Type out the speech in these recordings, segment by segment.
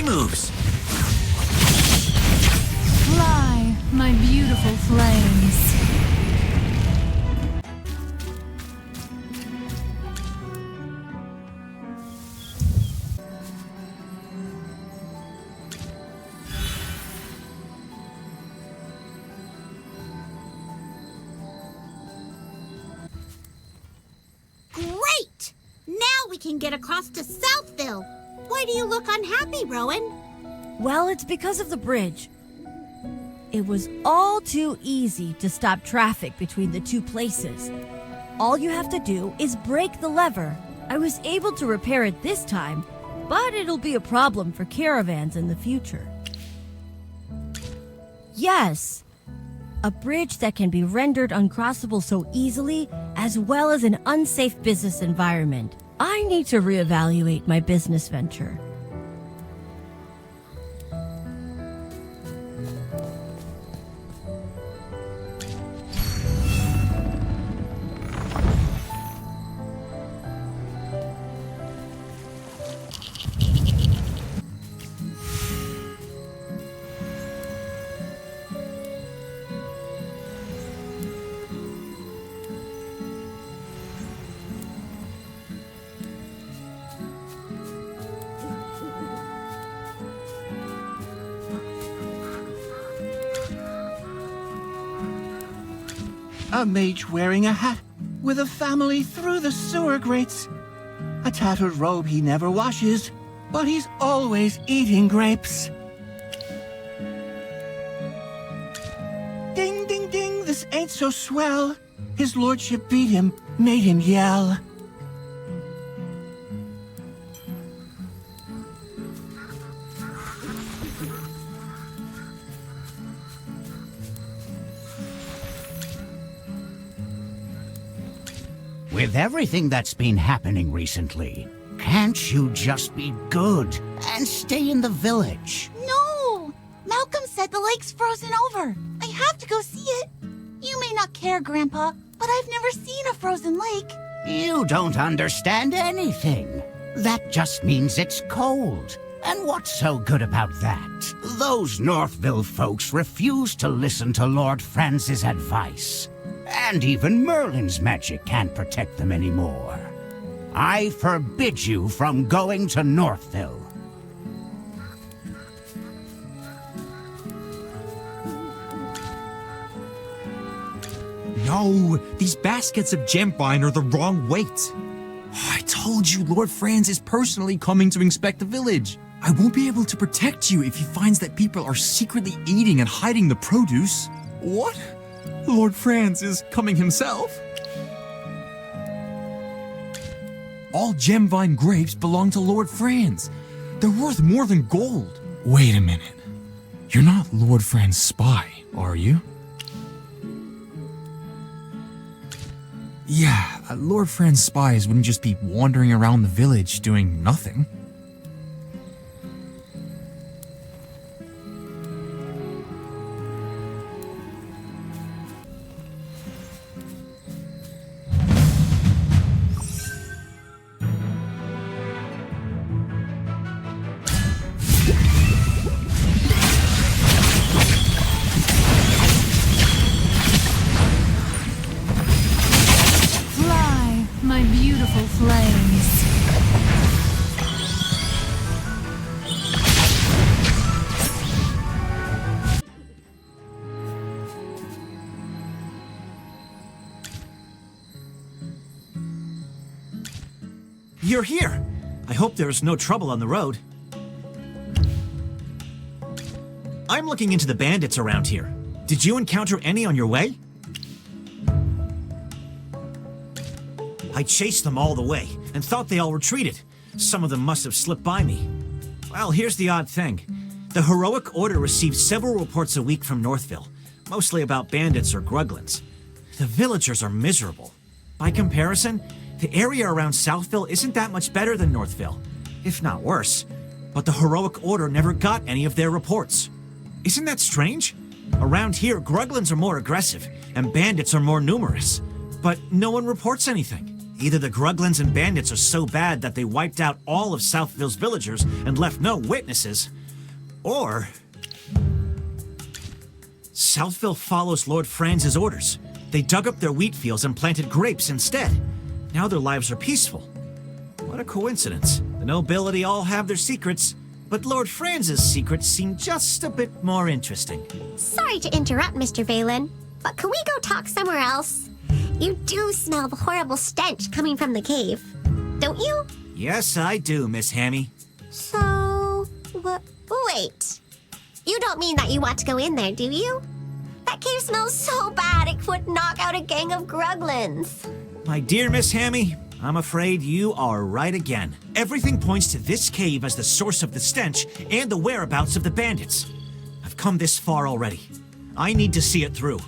my moves. Fly, my beautiful flames. Great! Now we can get across to Southville. Why do you look unhappy, Rowan? Well, it's because of the bridge. It was all too easy to stop traffic between the two places. All you have to do is break the lever. I was able to repair it this time, but it'll be a problem for caravans in the future. Yes, a bridge that can be rendered uncrossable so easily, as well as an unsafe business environment. I need to reevaluate my business venture. A mage wearing a hat with a family through the sewer grates. A tattered robe he never washes, but he's always eating grapes. Ding, ding, ding, this ain't so swell. His lordship beat him, made him yell. With everything that's been happening recently, can't you just be good and stay in the village? No! Malcolm said the lake's frozen over. I have to go see it. You may not care, Grandpa, but I've never seen a frozen lake. You don't understand anything. That just means it's cold. And what's so good about that? Those Northville folks refuse to listen to Lord Francis' advice. And even Merlin's magic can't protect them anymore. I forbid you from going to Northville. No, these baskets of gemvine are the wrong weight. I told you Lord Franz is personally coming to inspect the village. I won't be able to protect you if he finds that people are secretly eating and hiding the produce. What? Lord Franz is coming himself? All gemvine grapes belong to Lord Franz. They're worth more than gold. Wait a minute. You're not Lord Franz's spy, are you? Yeah, Lord Franz's spies wouldn't just be wandering around the village doing nothing. My beautiful flames. You're here. I hope there's no trouble on the road. I'm looking into the bandits around here. Did you encounter any on your way? I chased them all the way and thought they all retreated. Some of them must have slipped by me. Well, here's the odd thing. The Heroic Order receives several reports a week from Northville, mostly about bandits or gruglins. The villagers are miserable. By comparison, the area around Southville isn't that much better than Northville, if not worse. But the Heroic Order never got any of their reports. Isn't that strange? Around here, gruglins are more aggressive, and bandits are more numerous. But no one reports anything. Either the Gruglins and bandits are so bad that they wiped out all of Southville's villagers and left no witnesses, or Southville follows Lord Franz's orders. They dug up their wheat fields and planted grapes instead. Now their lives are peaceful. What a coincidence. The nobility all have their secrets, but Lord Franz's secrets seem just a bit more interesting. Sorry to interrupt, Mr. Valen, but can we go talk somewhere else? You do smell the horrible stench coming from the cave, don't you? Yes, I do, Miss Hammy. So, wait. You don't mean that you want to go in there, do you? That cave smells so bad it would knock out a gang of Gruglins. My dear Miss Hammy, I'm afraid you are right again. Everything points to this cave as the source of the stench and the whereabouts of the bandits. I've come this far already. I need to see it through.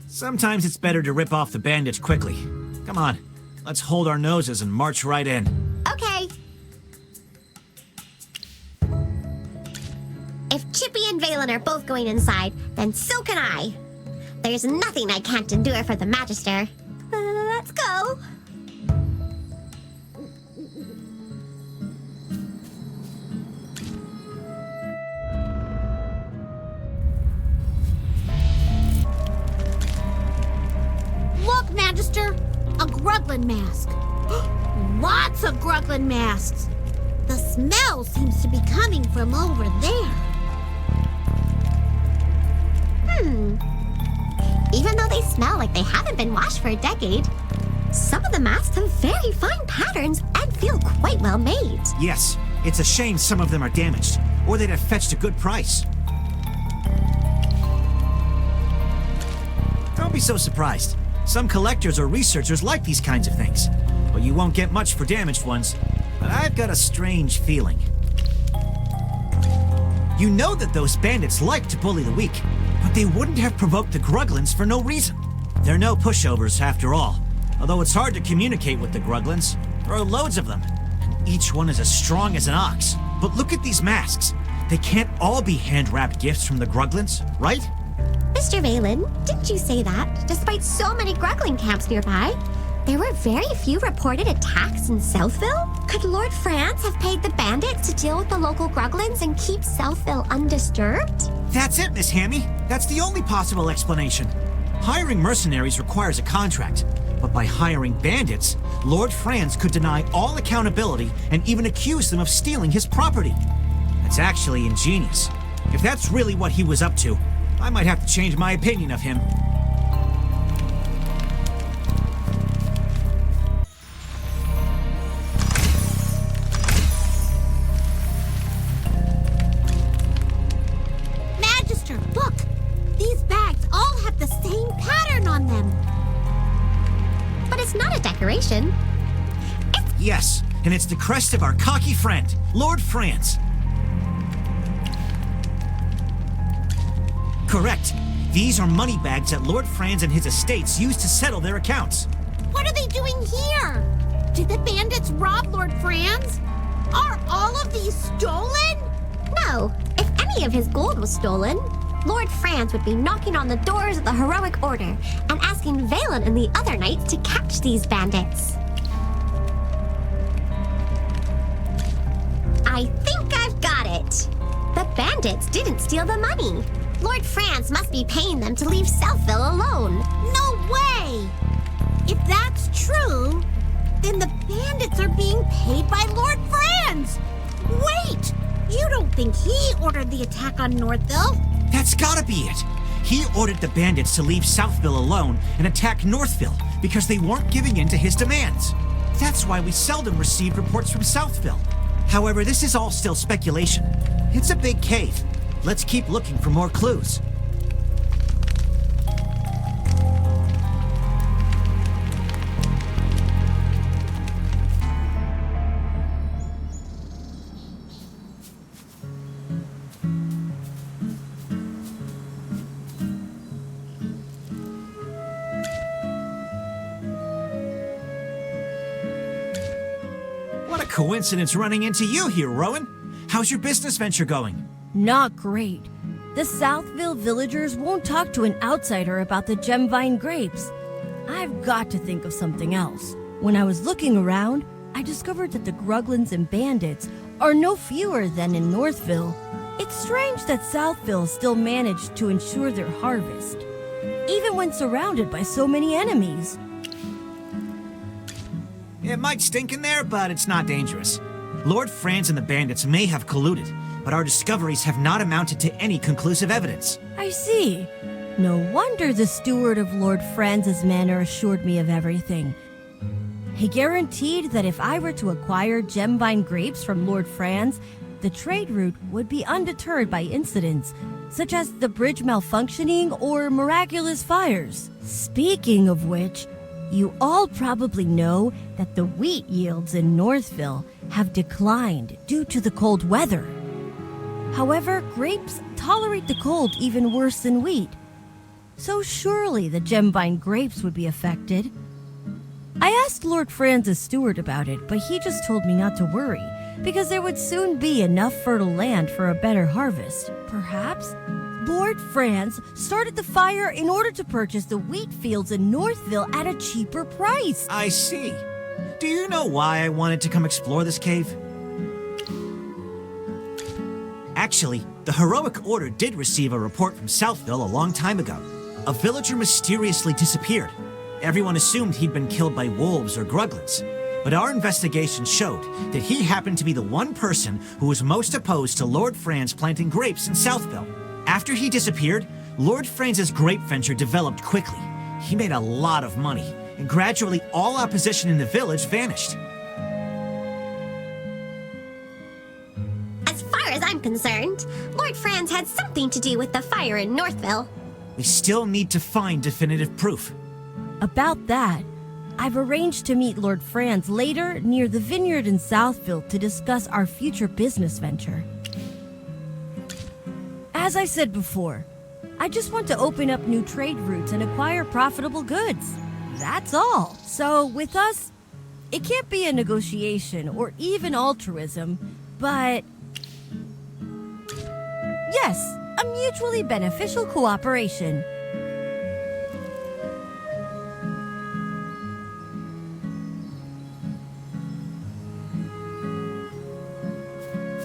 Sometimes it's better to rip off the bandits quickly. Come on, let's hold our noses and march right in. Okay. If Chippy and Valen are both going inside, then so can I. There's nothing I can't endure for the Magister. Let's go. Look, Magister! A Gruglin mask. Lots of Gruglin masks. The smell seems to be coming from over there. Even though they smell like they haven't been washed for a decade, some of the masks have very fine patterns and feel quite well made. Yes, it's a shame some of them are damaged, or they'd have fetched a good price. Don't be so surprised. Some collectors or researchers like these kinds of things, but you won't get much for damaged ones. But I've got a strange feeling. You know that those bandits like to bully the weak, but they wouldn't have provoked the Gruglins for no reason. They're no pushovers after all, although it's hard to communicate with the Gruglins. There are loads of them, and each one is as strong as an ox. But look at these masks. They can't all be hand-wrapped gifts from the Gruglins, right? Mr. Valen, didn't you say that, despite so many Gruglin camps nearby, there were very few reported attacks in Southville? Could Lord Franz have paid the bandits to deal with the local Gruglins and keep Southville undisturbed? That's it, Miss Hammy. That's the only possible explanation. Hiring mercenaries requires a contract, but by hiring bandits, Lord Franz could deny all accountability and even accuse them of stealing his property. That's actually ingenious. If that's really what he was up to, I might have to change my opinion of him. Magister, look! These bags all have the same pattern on them. But it's not a decoration. Yes, and it's the crest of our cocky friend, Lord Franz. Correct. These are money bags that Lord Franz and his estates use to settle their accounts. What are they doing here? Did the bandits rob Lord Franz? Are all of these stolen? No, if any of his gold was stolen, Lord Franz would be knocking on the doors of the Heroic Order and asking Valen and the other knights to catch these bandits. I think I've got it. The bandits didn't steal the money. Lord Franz must be paying them to leave Southville alone. No way! If that's true, then the bandits are being paid by Lord Franz! Wait! You don't think he ordered the attack on Northville? That's gotta be it. He ordered the bandits to leave Southville alone and attack Northville because they weren't giving in to his demands. That's why we seldom receive reports from Southville. However, this is all still speculation. It's a big cave. Let's keep looking for more clues. What a coincidence running into you here, Rowan. How's your business venture going? Not great. The Southville villagers won't talk to an outsider about the Gemvine grapes. I've got to think of something else. When I was looking around, I discovered that the Gruglins and bandits are no fewer than in Northville. It's strange that Southville still managed to ensure their harvest, even when surrounded by so many enemies. It might stink in there, but it's not dangerous. Lord Franz and the bandits may have colluded, but our discoveries have not amounted to any conclusive evidence. I see. No wonder the steward of Lord Franz's manor assured me of everything. He guaranteed that if I were to acquire gemvine grapes from Lord Franz, the trade route would be undeterred by incidents, such as the bridge malfunctioning or miraculous fires. Speaking of which, you all probably know that the wheat yields in Northville have declined due to the cold weather. However, grapes tolerate the cold even worse than wheat, so surely the gemvine grapes would be affected. I asked Lord Franz's steward about it, but he just told me not to worry, because there would soon be enough fertile land for a better harvest. Perhaps Lord Franz started the fire in order to purchase the wheat fields in Northville at a cheaper price. I see. Do you know why I wanted to come explore this cave? Actually, the Heroic Order did receive a report from Southville a long time ago. A villager mysteriously disappeared. Everyone assumed he'd been killed by wolves or gruglins. But our investigation showed that he happened to be the one person who was most opposed to Lord Franz planting grapes in Southville. After he disappeared, Lord Franz's grape venture developed quickly. He made a lot of money, and gradually all opposition in the village vanished. As far as I'm concerned, Lord Franz had something to do with the fire in Northville. We still need to find definitive proof. About that, I've arranged to meet Lord Franz later near the vineyard in Southville to discuss our future business venture. As I said before, I just want to open up new trade routes and acquire profitable goods. That's all. So with us, it can't be a negotiation or even altruism, but yes, a mutually beneficial cooperation.